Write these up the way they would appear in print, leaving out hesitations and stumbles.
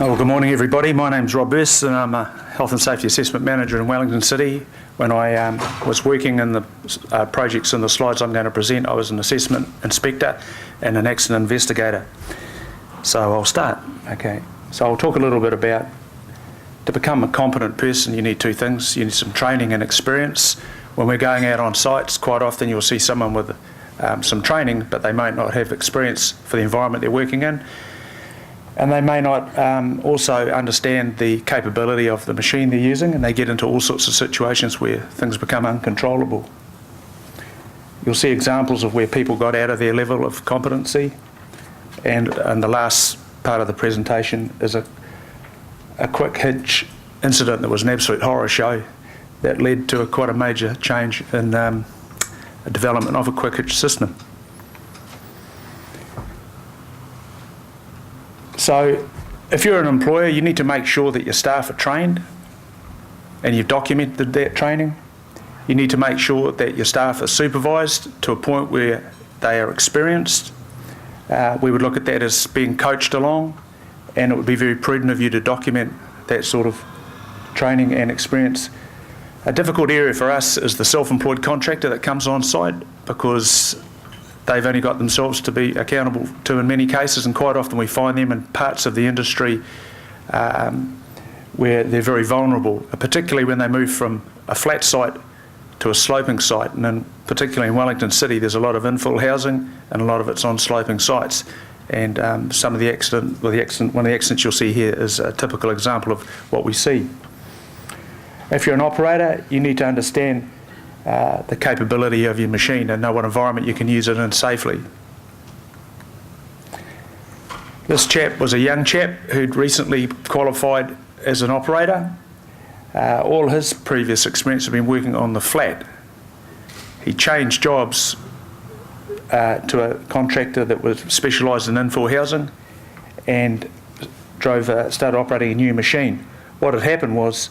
Well, good morning everybody. My name's Birse and I'm a Health and Safety Assessment Manager in Wellington City. When I was working in the projects in the slides I'm going to present, I was an assessment inspector and an accident investigator. So I'll start. Okay. So I'll talk a little bit about, to become a competent person you need two things. You need some training and experience. When we're going out on sites, quite often you'll see someone with some training, but they might not have experience for the environment they're working in. And they may not also understand the capability of the machine they're using, and they get into all sorts of situations where things become uncontrollable. You'll see examples of where people got out of their level of competency, and the last part of the presentation is a quick hitch incident that was an absolute horror show that led to quite a major change in the development of a quick hitch system. So if you're an employer, you need to make sure that your staff are trained and you've documented that training. You need to make sure that your staff are supervised to a point where they are experienced. We would look at that as being coached along, and it would be very prudent of you to document that sort of training and experience. A difficult area for us is the self-employed contractor that comes on site, because they've only got themselves to be accountable to in many cases, and quite often we find them in parts of the industry where they're very vulnerable, particularly when they move from a flat site to a sloping site. And then particularly in Wellington City, there's a lot of infill housing and a lot of it's on sloping sites. And some of one of the accidents you'll see here is a typical example of what we see. If you're an operator, you need to understand the capability of your machine and know what environment you can use it in safely. This chap was a young chap who'd recently qualified as an operator. All his previous experience had been working on the flat. He changed jobs to a contractor that was specialised in infill housing and started operating a new machine. What had happened was,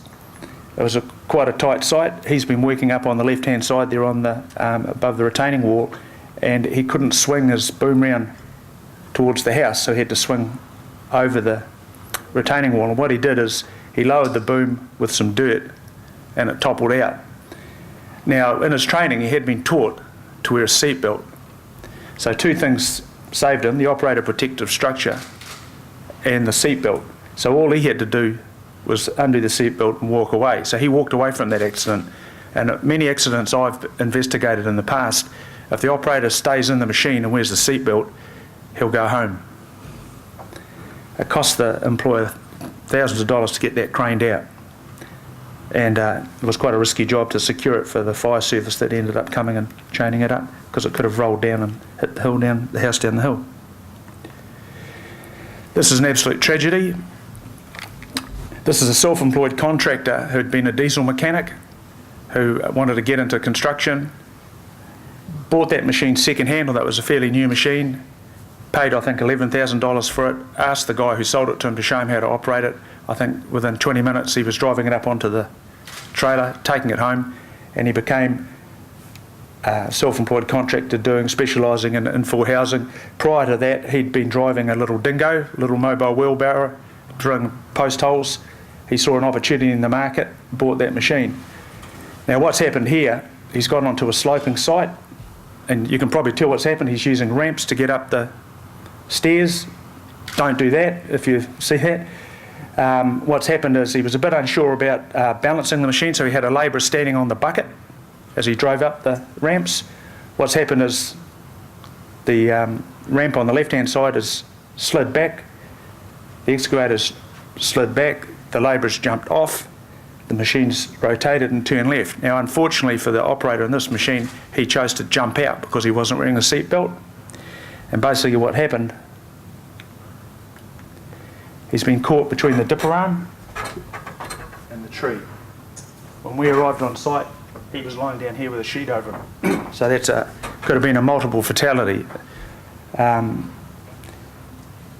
it was quite a tight site. He's been working up on the left-hand side there on the above the retaining wall, and he couldn't swing his boom round towards the house, so he had to swing over the retaining wall. And what he did is he lowered the boom with some dirt, and it toppled out. Now, in his training, he had been taught to wear a seatbelt. So two things saved him: the operator protective structure and the seatbelt. So all he had to do was undo the seatbelt and walk away. So he walked away from that accident. And many accidents I've investigated in the past, if the operator stays in the machine and wears the seatbelt, he'll go home. It costs the employer thousands of dollars to get that craned out. And it was quite a risky job to secure it for the fire service that ended up coming and chaining it up, because it could have rolled down and hit the house down the hill. This is an absolute tragedy. This is a self-employed contractor who'd been a diesel mechanic who wanted to get into construction, bought that machine second-hand, although it was a fairly new machine, paid I think $11,000 for it, asked the guy who sold it to him to show him how to operate it. I think within 20 minutes he was driving it up onto the trailer, taking it home, and he became a self-employed contractor specialising in infill housing. Prior to that, he'd been driving a little dingo, little mobile wheelbarrow, drilling post holes. He saw an opportunity in the market, bought that machine. Now what's happened here, he's gone onto a sloping site, and you can probably tell what's happened. He's using ramps to get up the stairs. Don't do that if you see that. What's happened is he was a bit unsure about balancing the machine, so he had a labourer standing on the bucket as he drove up the ramps. What's happened is the ramp on the left-hand side has slid back, the excavator's slid back, the labourers jumped off, the machine's rotated and turned left. Now, unfortunately for the operator in this machine, he chose to jump out because he wasn't wearing a seatbelt. And basically what happened, he's been caught between the dipper arm and the tree. When we arrived on site, he was lying down here with a sheet over him. So could have been a multiple fatality. Now,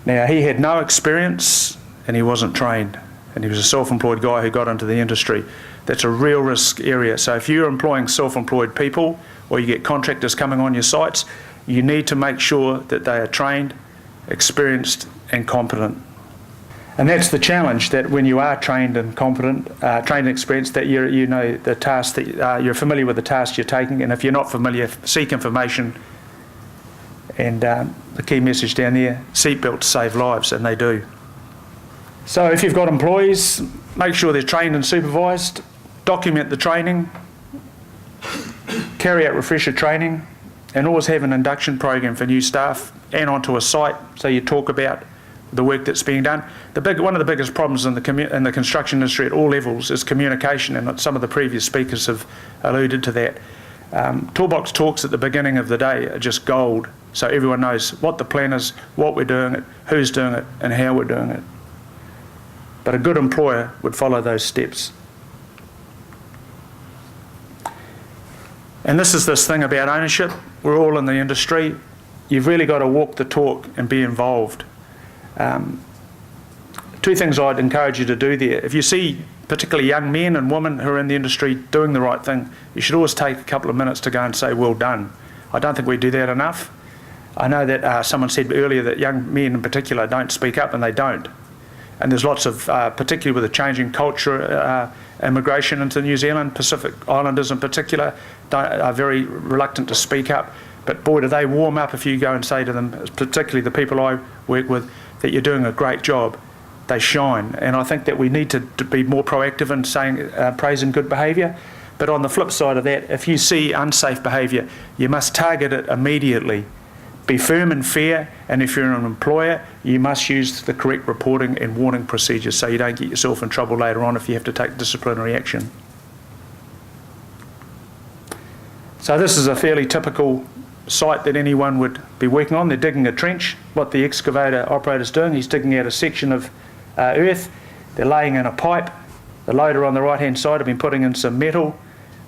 he had no experience and he wasn't trained, and he was a self-employed guy who got into the industry. That's a real risk area. So if you're employing self-employed people, or you get contractors coming on your sites, you need to make sure that they are trained, experienced and competent. And that's the challenge, that when you are trained and competent, trained and experienced, that you know the task, that you're familiar with the task you're taking, and if you're not familiar, seek information. And the key message down there, seatbelts save lives, and they do. So if you've got employees, make sure they're trained and supervised, document the training, carry out refresher training, and always have an induction program for new staff and onto a site, so you talk about the work that's being done. One of the biggest problems in the construction industry at all levels is communication, and some of the previous speakers have alluded to that. Toolbox talks at the beginning of the day are just gold, so everyone knows what the plan is, what we're doing it, who's doing it, and how we're doing it. But a good employer would follow those steps. And this is this thing about ownership. We're all in the industry. You've really got to walk the talk and be involved. Two things I'd encourage you to do there. If you see particularly young men and women who are in the industry doing the right thing, you should always take a couple of minutes to go and say, well done. I don't think we do that enough. I know that someone said earlier that young men in particular don't speak up, and they don't. And there's lots of, particularly with the changing culture, immigration into New Zealand, Pacific Islanders in particular, are very reluctant to speak up. But boy, do they warm up if you go and say to them, particularly the people I work with, that you're doing a great job. They shine. And I think that we need to be more proactive in saying, praising good behaviour. But on the flip side of that, if you see unsafe behaviour, you must target it immediately. Be firm and fair, and if you're an employer, you must use the correct reporting and warning procedures so you don't get yourself in trouble later on if you have to take disciplinary action. So this is a fairly typical site that anyone would be working on. They're digging a trench. What the excavator operator's doing, he's digging out a section of earth. They're laying in a pipe. The loader on the right-hand side have been putting in some metal.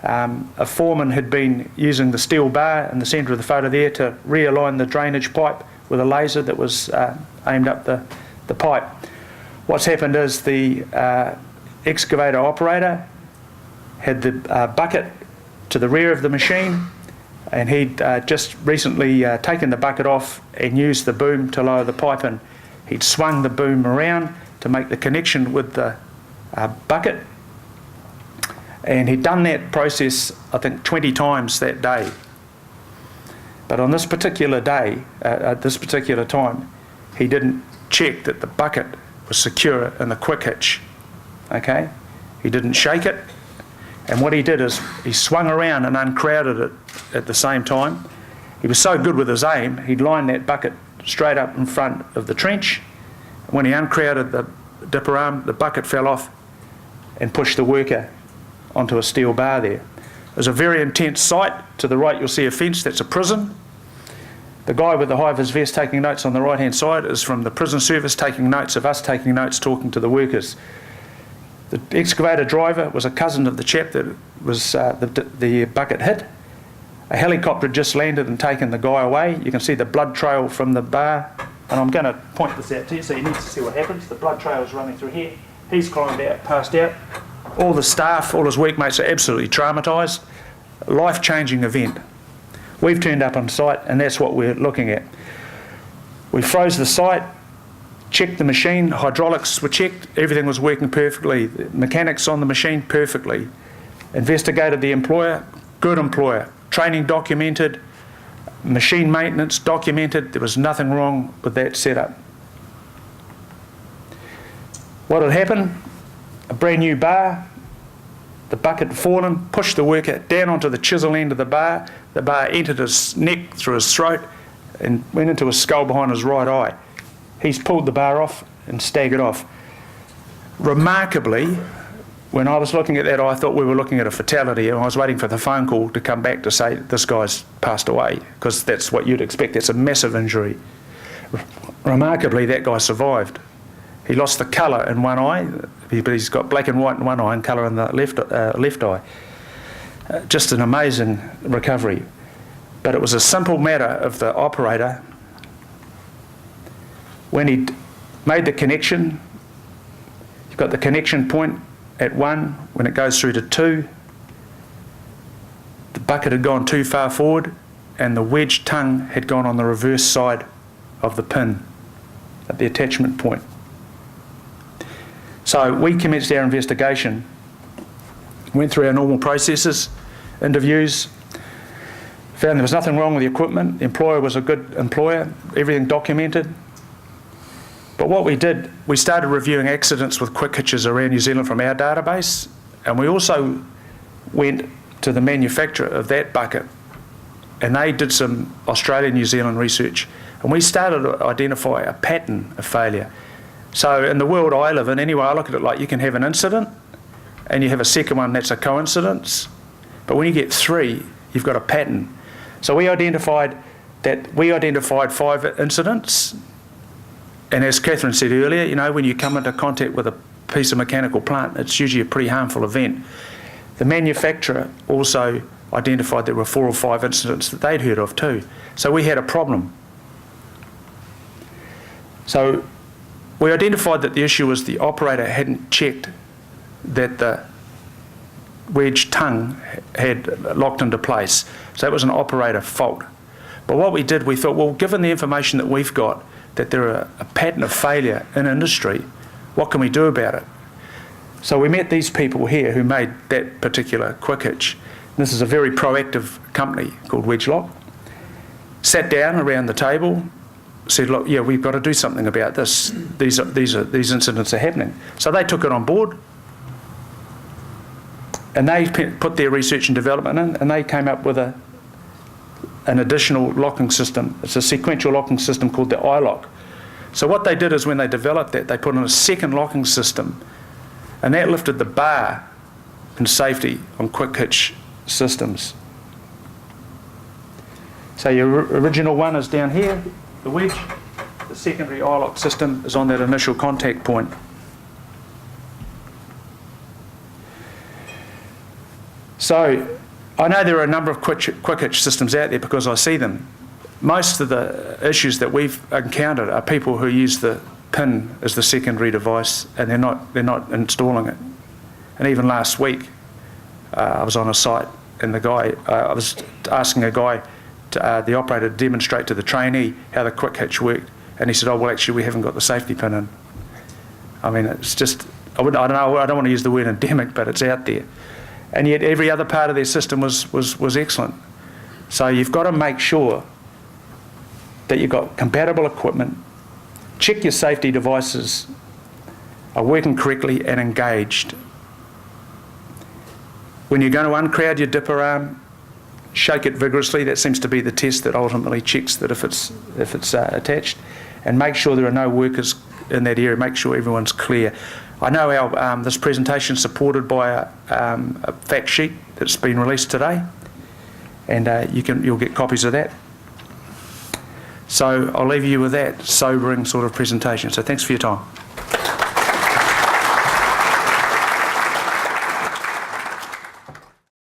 A foreman had been using the steel bar in the centre of the photo there to realign the drainage pipe with a laser that was aimed up the pipe. What's happened is the excavator operator had the bucket to the rear of the machine, and he'd just recently taken the bucket off and used the boom to lower the pipe in. He'd swung the boom around to make the connection with the bucket, and he'd done that process, I think, 20 times that day. But on this particular day, at this particular time, he didn't check that the bucket was secure in the quick hitch. Okay? He didn't shake it. And what he did is he swung around and uncrowded it at the same time. He was so good with his aim, he'd line that bucket straight up in front of the trench. When he uncrowded the dipper arm, the bucket fell off and pushed the worker onto a steel bar there. There's a very intense site. To the right you'll see a fence, that's a prison. The guy with the high-vis vest taking notes on the right-hand side is from the prison service, taking notes of us taking notes, talking to the workers. The excavator driver was a cousin of the chap that was the bucket hit. A helicopter had just landed and taken the guy away. You can see the blood trail from the bar, and I'm going to point this out to you so you need to see what happens. The blood trail is running through here. He's climbed out, passed out. All the staff, all his workmates are absolutely traumatised. Life-changing event. We've turned up on site, and that's what we're looking at. We froze the site, checked the machine, hydraulics were checked, everything was working perfectly, the mechanics on the machine perfectly. Investigated the employer, good employer, training documented, machine maintenance documented, there was nothing wrong with that setup. What had happened? A brand new bar, the bucket had fallen, pushed the worker down onto the chisel end of the bar entered his neck through his throat and went into his skull behind his right eye. He's pulled the bar off and staggered off. Remarkably, when I was looking at that, I thought we were looking at a fatality, and I was waiting for the phone call to come back to say this guy's passed away, because that's what you'd expect. That's a massive injury. Remarkably, that guy survived. He lost the colour in one eye, but he's got black and white in one eye and colour in the left eye. Just an amazing recovery. But it was a simple matter of the operator, when he made the connection, you've got the connection point at 1, when it goes through to 2, the bucket had gone too far forward and the wedge tongue had gone on the reverse side of the pin at the attachment point. So we commenced our investigation, went through our normal processes, interviews, found there was nothing wrong with the equipment, the employer was a good employer, everything documented. But what we did, we started reviewing accidents with quick hitches around New Zealand from our database, and we also went to the manufacturer of that bucket, and they did some Australia, New Zealand research, and we started to identify a pattern of failure. So in the world I live in, anyway, I look at it like you can have an incident, and you have a second one that's a coincidence, but when you get three, you've got a pattern. So we identified 5 incidents, and as Catherine said earlier, you know, when you come into contact with a piece of mechanical plant, it's usually a pretty harmful event. The manufacturer also identified there were 4 or 5 incidents that they'd heard of too. So we had a problem. So we identified that the issue was the operator hadn't checked that the wedge tongue had locked into place. So that was an operator fault. But what we did, we thought, well, given the information that we've got, that there are a pattern of failure in industry, what can we do about it? So we met these people here who made that particular quick hitch. This is a very proactive company called Ilok. Sat down around the table, said, look, yeah, we've got to do something about this. These incidents are happening. So they took it on board, and they put their research and development in, and they came up with an additional locking system. It's a sequential locking system called the Ilok. So what they did is when they developed that, they put in a second locking system, and that lifted the bar in safety on quick hitch systems. So your original one is down here, the wedge. The secondary Ilok system is on that initial contact point. So I know there are a number of quick hitch systems out there because I see them. Most of the issues that we've encountered are people who use the pin as the secondary device, and they're not installing it. And even last week, I was on a site, and I was asking a guy, the operator, to demonstrate to the trainee how the quick hitch worked, and he said, "Oh well, actually, we haven't got the safety pin in." I mean, it's just I don't want to use the word endemic, but it's out there. And yet every other part of their system was excellent. So you've got to make sure that you've got compatible equipment, check your safety devices are working correctly and engaged. When you're going to uncrowd your dipper arm, shake it vigorously. That seems to be the test that ultimately checks that if it's attached. And make sure there are no workers in that area, make sure everyone's clear. I know this presentation is supported by a fact sheet that's been released today, and you'll get copies of that. So I'll leave you with that sobering sort of presentation. So thanks for your time.